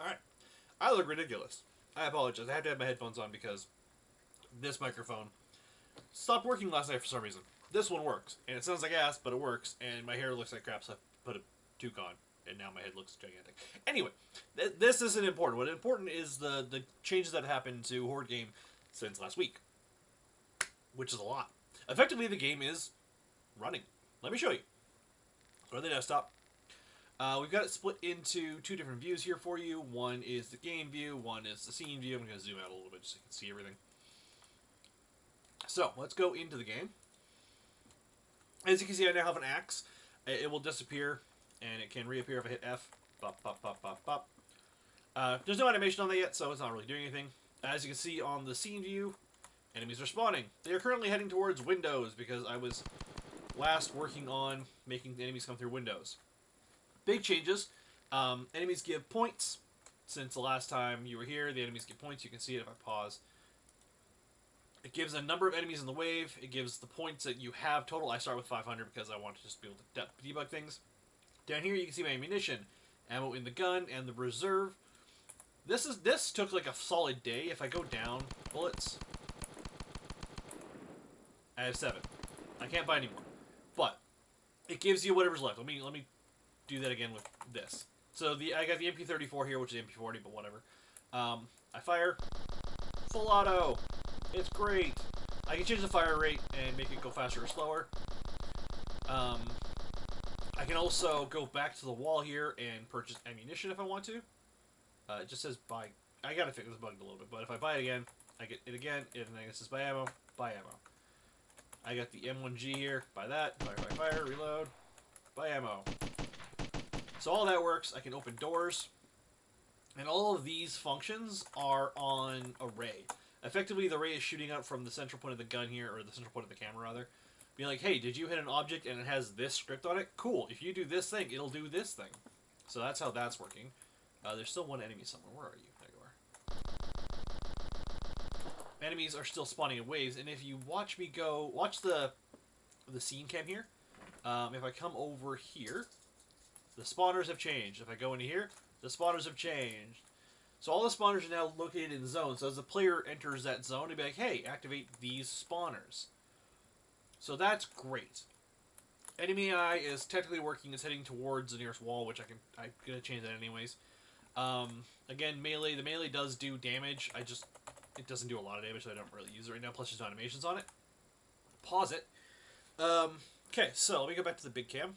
Alright. I look ridiculous. I apologize. I had to have my headphones on because this microphone stopped working last night for some reason. This one works. And it sounds like ass, but it works. And my hair looks like crap, so I put a toque on. And now my head looks gigantic. Anyway, this isn't important. What's important is the changes that happened to Horde Game since last week. Which is a lot. Effectively, the game is running. Let me show you. Go to the desktop. We've got it split into two different views here for you. One is the game view, one is the scene view. I'm going to zoom out a little bit so you can see everything. So, let's go into the game. As you can see, I now have an axe. It will disappear, and it can reappear if I hit F. Bop, bop, bop, bop, bop. There's no animation on that yet, so it's not really doing anything. As you can see on the scene view, enemies are spawning. They are currently heading towards windows because I was last working on making the enemies come through windows. Big changes. Enemies give points. Since the last time you were here, the enemies give points. You can see it if I pause. It gives a number of enemies in the wave. It gives the points that you have total. I start with 500 because I want to just be able to debug things. Down here you can see my ammunition, ammo in the gun, and the reserve. This took like a solid day. If I go down, bullets, I have 7. I can't buy any more. But it gives you whatever's left. Let me do that again with this. So I got the MP34 here, which is MP40, but whatever. I fire. Full auto. It's great. I can change the fire rate and make it go faster or slower. I can also go back to the wall here and purchase ammunition if I want to. It just says buy. I gotta fix this bug a little bit, but if I buy it again, I get it again, and then it says buy ammo, buy ammo. I got the M1G here, buy that, fire, reload, buy ammo. So all that works. I can open doors, and all of these functions are on array. Effectively, the array is shooting out from the central point of the gun here, or the central point of the camera, rather. Being like, hey, did you hit an object and it has this script on it? Cool. If you do this thing, it'll do this thing. So that's how that's working. There's still one enemy somewhere. Where are you? There you are. Enemies are still spawning in waves, and if you watch me go... Watch the scene cam here. If I come over here, the spawners have changed. If I go into here, the spawners have changed. So all the spawners are now located in zones. So as the player enters that zone, it'll be like, hey, activate these spawners. So that's great. Enemy AI is technically working. It's heading towards the nearest wall, which I'm gonna change that anyways. Again, melee. The melee does do damage. It doesn't do a lot of damage, so I don't really use it right now. Plus, there's no animations on it. Pause it. Okay, so let me go back to the big cam.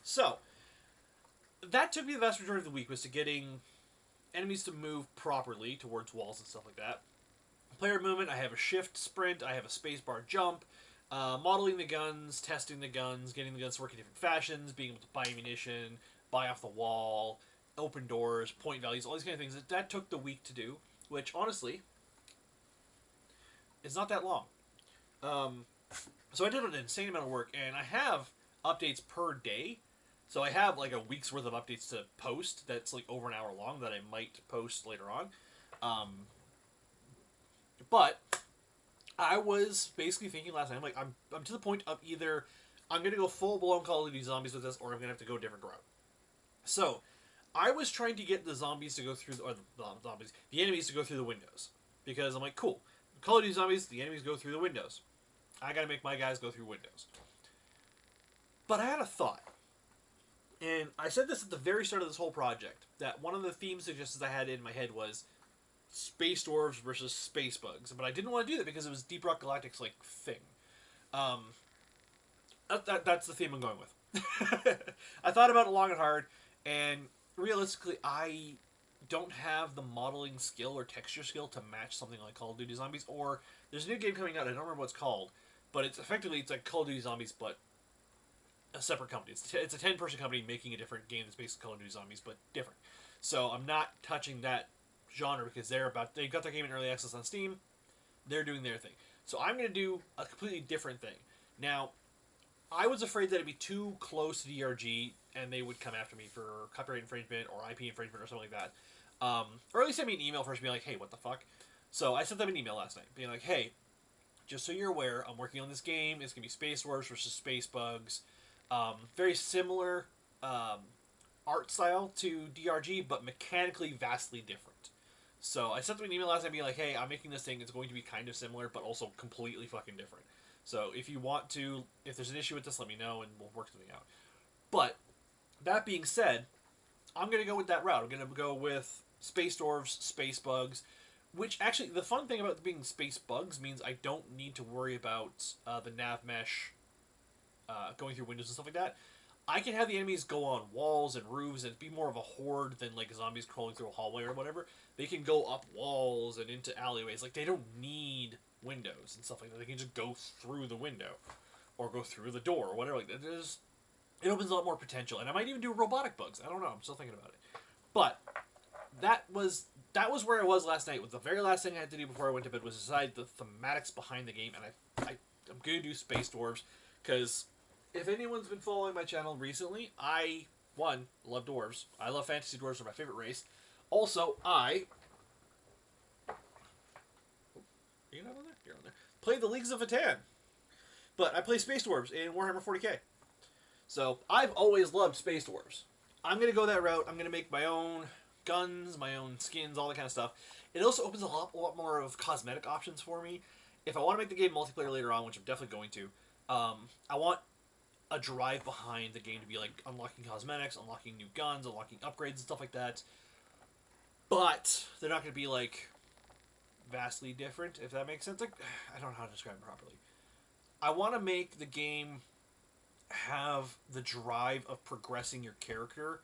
So that took me the vast majority of the week was to getting enemies to move properly towards walls and stuff like that. Player movement, I have a shift sprint, I have a spacebar jump, modeling the guns, testing the guns, getting the guns to work in different fashions, being able to buy ammunition, buy off the wall, open doors, point values, all these kind of things. That took the week to do, which honestly is not that long. So I did an insane amount of work, and I have updates per day. So I have like a week's worth of updates to post that's like over an hour long that I might post later on. But I was basically thinking last night, I'm like, I'm to the point of either I'm going to go full-blown Call of Duty Zombies with this, or I'm going to have to go a different route. So I was trying to get the zombies to go through, the enemies to go through the windows. Because I'm like, cool, Call of Duty Zombies, the enemies go through the windows. I got to make my guys go through windows. But I had a thought. And I said this at the very start of this whole project, that one of the theme suggestions I had in my head was space dwarves versus space bugs. But I didn't want to do that because it was Deep Rock Galactic's, like, thing. That's the theme I'm going with. I thought about it long and hard, and realistically, I don't have the modeling skill or texture skill to match something like Call of Duty Zombies, or there's a new game coming out, I don't remember what it's called, but it's like Call of Duty Zombies, but a separate company. It's a 10-person company making a different game that's basically Call of Duty Zombies, but different. So I'm not touching that genre because they've got their game in early access on Steam. They're doing their thing. So I'm going to do a completely different thing. Now, I was afraid that it'd be too close to DRG and they would come after me for copyright infringement or IP infringement or something like that. Or at least send me an email first being like, hey, what the fuck? So I sent them an email last night being like, hey, just so you're aware, I'm working on this game. It's going to be Space Wars versus Space Bugs. Very similar art style to DRG, but mechanically vastly different. So I sent them an email last time being like, hey, I'm making this thing. It's going to be kind of similar, but also completely fucking different. So if you want to, if there's an issue with this, let me know and we'll work something out. But that being said, I'm going to go with that route. I'm going to go with Space Dwarves, Space Bugs, which actually, the fun thing about being Space Bugs means I don't need to worry about the nav mesh going through windows and stuff like that. I can have the enemies go on walls and roofs and be more of a horde than like zombies crawling through a hallway or whatever. They can go up walls and into alleyways. Like, they don't need windows and stuff like that. They can just go through the window or go through the door or whatever. Like that. It opens a lot more potential. And I might even do robotic bugs. I don't know. I'm still thinking about it. But that was where I was last night. With the very last thing I had to do before I went to bed was decide the thematics behind the game. And I'm going to do Space Dwarves because if anyone's been following my channel recently, I, one, love dwarves. I love fantasy dwarves. They're my favorite race. Also, Are you not on there? You're on there. Play the Leagues of Catan. But I play Space Dwarves in Warhammer 40k. So, I've always loved Space Dwarves. I'm going to go that route. I'm going to make my own guns, my own skins, all that kind of stuff. It also opens a lot more of cosmetic options for me. If I want to make the game multiplayer later on, which I'm definitely going to, I want a drive behind the game to be like unlocking cosmetics, unlocking new guns, unlocking upgrades and stuff like that. But they're not going to be like vastly different, if that makes sense. Like, I don't know how to describe it properly. I want to make the game have the drive of progressing your character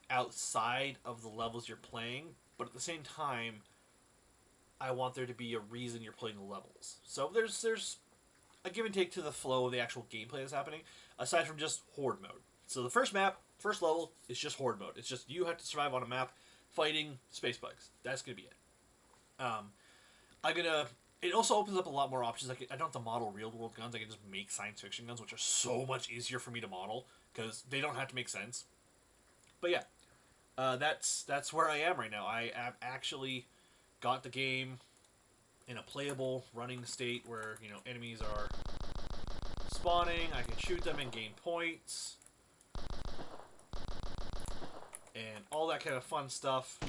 outside of the levels you're playing, but at the same time, I want there to be a reason you're playing the levels. So there's a give and take to the flow of the actual gameplay that's happening, aside from just Horde mode. So the first level, is just Horde mode. It's just you have to survive on a map fighting space bugs. That's going to be it. It also opens up a lot more options. I don't have to model real-world guns. I can just make science fiction guns, which are so much easier for me to model, because they don't have to make sense. But yeah, that's where I am right now. I have actually got the game in a playable running state where, you know, enemies are spawning, I can shoot them and gain points, and all that kind of fun stuff.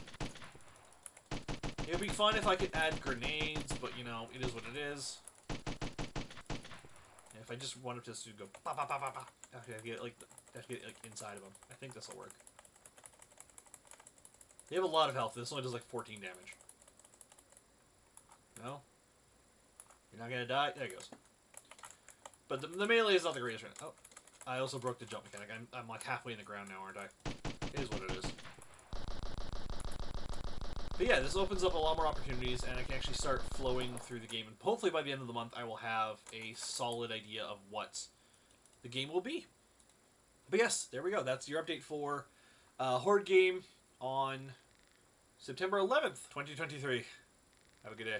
It would be fun if I could add grenades, but, you know, it is what it is. And if I just wanted to go pa pa pa pa pa, I have to get like inside of them. I think this will work. They have a lot of health. This only does like 14 damage. No? You're not gonna die? There it goes. But the melee is not the greatest right now. Oh, I also broke the jump mechanic. I'm like halfway in the ground now, aren't I? It is what it is. But yeah, this opens up a lot more opportunities, and I can actually start flowing through the game. And hopefully by the end of the month, I will have a solid idea of what the game will be. But yes, there we go. That's your update for Horde Game on September 11th, 2023. Have a good day.